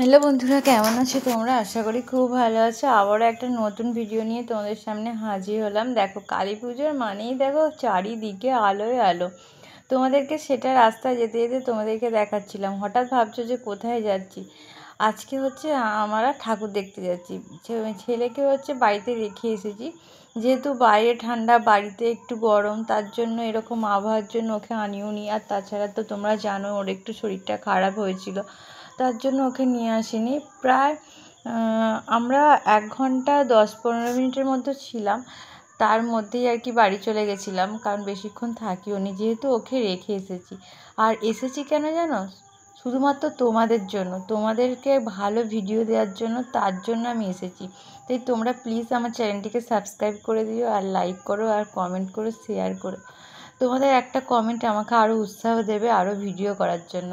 Hello বন্ধুরা, কেমন আছো তোমরা? আশা করি খুব ভালো আছো। আবারও একটা নতুন ভিডিও নিয়ে তোমাদের সামনে হাজির হলাম। দেখো, কালী পুজোর মানেই দেখো চারিদিকে আলোয় আলো। তোমাদেরকে সেটা রাস্তায় যেতে যেতে তোমাদেরকে দেখাচ্ছিলাম। হঠাৎ ভাবছো যে কোথায় যাচ্ছি। আজকে হচ্ছে আমরা ঠাকুর দেখতে যাচ্ছি। ছেলেকে হচ্ছে বাড়িতে রেখে এসেছি, যেহেতু বাইরে ঠান্ডা বাড়িতে একটু গরম, তার জন্য এরকম আবহাওয়ার জন্য ওকে আনিও নি। আর তাছাড়া তো তোমরা জানো ওর একটু শরীরটা খারাপ হয়েছিল, তার জন্য ওকে নিয়ে আসিনি। প্রায় আমরা 1 ঘন্টা 10-15 মিনিটের মধ্যে ছিলাম, তার মধ্যেই আর কি বাড়ি চলে গেছিলাম, কারণ বেশিক্ষণ থাকিও নি, যেহেতু ওকে রেখে এসেছি। আর এসেছি কেন জানো? শুধুমাত্র তোমাদের জন্য, তোমাদেরকে ভালো ভিডিও দেওয়ার জন্য, তার জন্য আমি এসেছি। তাই তোমরা প্লিজ আমার চ্যানেলটিকে সাবস্ক্রাইব করে দিও, আর লাইক করো, আর কমেন্ট করো, শেয়ার করো। তোমাদের একটা কমেন্ট আমাকে আরও উৎসাহ দেবে আরও ভিডিও করার জন্য।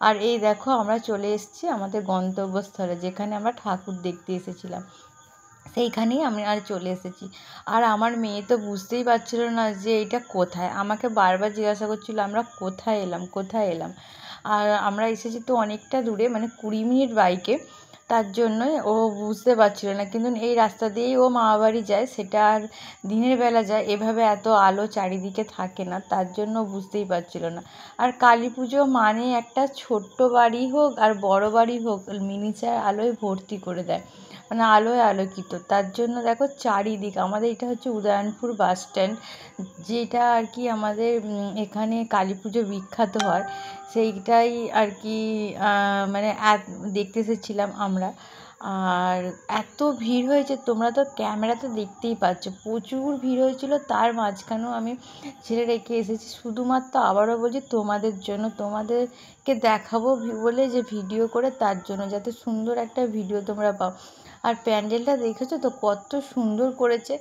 আর এই দেখো, আমরা চলে এসেছি আমাদের গন্তব্যস্থলে, যেখানে আমরা ঠাকুর দেখতে এসেছিলাম, সেইখানেই আমি আর চলে এসেছি। আর আমার মেয়ে তো বুঝতেই পারছিল না যে এটা কোথায়, আমাকে বারবার জিজ্ঞাসা করছিল আমরা কোথায় এলাম, কোথায় এলাম। আর আমরা এসেছি তো অনেকটা দূরে, মানে 20 মিনিট বাইকে, তার জন্যই ও বুঝতে পারছিল না। কিন্তু এই রাস্তা দিয়েই ও মামাবাড়ি যায়, সেটা আর দিনের বেলা যায়, এভাবে এত আলো চারিদিকে থাকে না, তার জন্য বুঝতেই পারছিল না। আর কালী পুজো মানে একটা ছোট্ট বাড়ি হোক আর বড় বাড়ি হোক, মিনিচার আলোয় ভর্তি করে দেয়, মানে আলোয় আলোকিত। তার জন্য দেখো চারিদিক, আমাদের এটা হচ্ছে উদয়নপুর বাস স্ট্যান্ড, যেটা আর কি আমাদের এখানে কালী পুজো বিখ্যাত হয়, সেইটাই আর কি মানে দেখতে এসেছিলাম আমরা। আর এত ভিড় হয়েছে, তোমরা তো ক্যামেরাতে দেখতেই পাচ্ছ, প্রচুর ভিড় হয়েছিল। তার মাঝখানেও আমি ছেড়ে রেখে এসেছি শুধুমাত্র, আবারও বলছি, তোমাদের জন্য, তোমাদেরকে দেখাবো বলে যে ভিডিও করে, তার জন্য, যাতে সুন্দর একটা ভিডিও তোমরা পাও। আর প্যান্ডেলটা দেখেছো তো কত সুন্দর করেছে।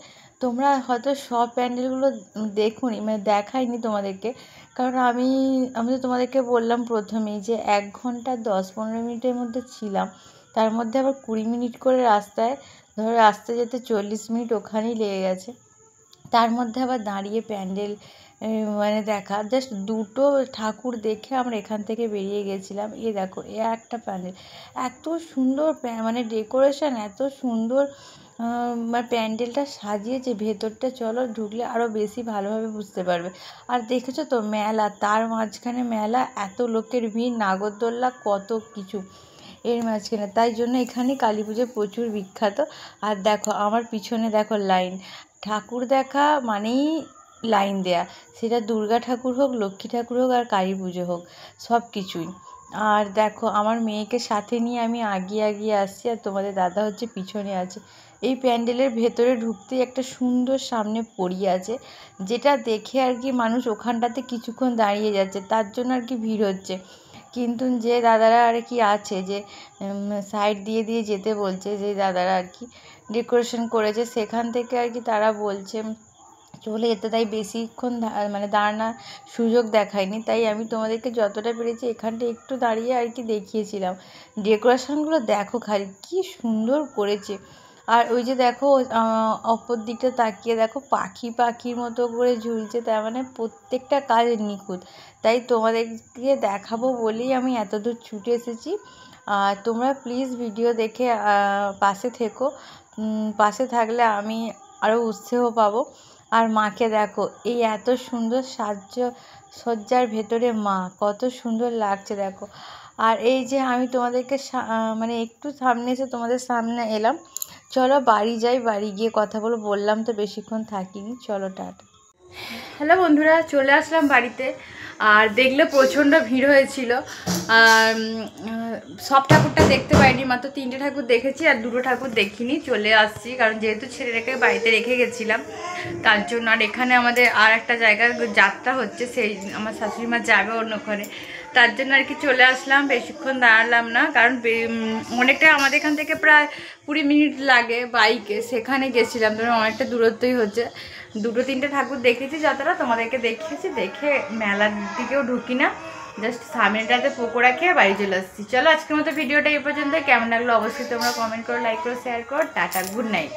তোমরা হয়তো সব প্যান্ডেলগুলো দেখোনি, মানে দেখাইনি তোমাদেরকে, কারণ আমি তো তোমাদেরকে বললাম প্রথমেই যে 1 ঘন্টা 10-15 মিনিটের মধ্যে ছিলাম, তার মধ্যে আবার 20 মিনিট করে রাস্তায়, ধরো রাস্তায় যেতে 40 মিনিট ওখানেই লেগে গেছে। তার মধ্যে আবার দাঁড়িয়ে প্যান্ডেল মানে দেখা, জাস্ট 2টো ঠাকুর দেখে আমরা এখান থেকে বেরিয়ে গেছিলাম। দেখো, একটা প্যান্ডেল এত সুন্দর, মানে ডেকোরেশন এত সুন্দর, মানে প্যান্ডেলটা সাজিয়েছে। ভেতরটা চলো, ঢুকলে আরও বেশি ভালোভাবে বুঝতে পারবে। আর দেখেছো তো মেলা, তার মাঝখানে মেলা, এত লোকের ভিড়, নাগরদোল্লা, কত কিছু এর মাঝখানে, তাই জন্য এখানে কালী পুজো প্রচুর বিখ্যাত। আর দেখো আমার পিছনে দেখো লাইন, ঠাকুর দেখা মানেই লাইন দেয়া, সেটা দুর্গা ঠাকুর হোক, লক্ষ্মী ঠাকুর হোক, আর কালী পুজো হোক, সব কিছুই। আর দেখো আমার মেয়েকে সাথে নিয়ে আমি আগিয়ে আগিয়ে আসছি, আর তোমাদের দাদা হচ্ছে পিছনে আছে। এই প্যান্ডেলের ভেতরে ঢুকতেই একটা সুন্দর সামনে পড়ি আছে, যেটা দেখে আর কি মানুষ ওখানটাতে কিছুক্ষণ দাঁড়িয়ে যাচ্ছে, তার জন্য আর কি ভিড় হচ্ছে। কিন্তু যে দাদারা আর কি আছে, যে সাইড দিয়ে দিয়ে যেতে বলছে, যে দাদারা আর কি ডেকোরেশন করেছে, সেখান থেকে আর কি তারা বলছে চলে যেতে, তাই বেশিক্ষণ মানে দাঁড়ানোর সুযোগ দেখায়নি। তাই আমি তোমাদেরকে যতটা পেরেছি এখানটা একটু দাঁড়িয়ে আর কি দেখিয়েছিলাম। ডেকোরেশনগুলো দেখো খালি কি সুন্দর করেছে। আর ওই যে দেখো অপর দিকটা তাকিয়ে দেখো, পাখির মতো করে ঝুলছে, তার মানে প্রত্যেকটা কাজ নিখুঁত। তাই তোমাদেরকে দেখাবো বলেই আমি এত দূর ছুটে এসেছি। আর তোমরা প্লিজ ভিডিও দেখে পাশে থেকো, পাশে থাকলে আমি আরও উৎসাহ পাবো। আর মাকে দেখো, এই এত সুন্দর সজ্জার ভেতরে মা, কত সুন্দর লাগছে দেখো। আর এই যে আমি তোমাদেরকে মানে একটু সামনে এসে তোমাদের সামনে এলাম। চলো বাড়ি যাই, বাড়ি গিয়ে কথা বললাম তো বেশিক্ষণ থাকিনি, চলো টাটা। হ্যালো বন্ধুরা, চলে আসলাম বাড়িতে। আর দেখলে প্রচণ্ড ভিড় হয়েছিল, আর সব ঠাকুরটা দেখতে পাইনি, মাত্র 3টে ঠাকুর দেখেছি, আর 2টো ঠাকুর দেখিনি, চলে আসছি, কারণ যেহেতু ছেলেটাকে বাড়িতে রেখে গেছিলাম, তার জন্য। আর এখানে আমাদের আর একটা জায়গায় যাত্রা হচ্ছে, সেই আমার শাশুড়ি মা যাবে অন্য ঘরে, তার জন্য আর কি চলে আসলাম। বেশিক্ষণ দাঁড়ালাম না, কারণ অনেকটা আমাদের এখান থেকে প্রায় 20 মিনিট লাগে বাইকে, সেখানে গেছিলাম, ধরো অনেকটা দূরত্বই হচ্ছে। 2-3টে ঠাকুর দেখেছি, যতটা তোমাদেরকে দেখিয়েছি, দেখে মেলার দিকেও ঢুকি না, জাস্ট সামনেটাতে পকোড়া খেয়ে বাড়ি চলে আসছি। চলো আজকের মতো ভিডিওটা এই পর্যন্ত। কেমন লাগলো অবশ্যই তোমরা কমেন্ট করো, লাইক করো, শেয়ার করো। Tata, good night.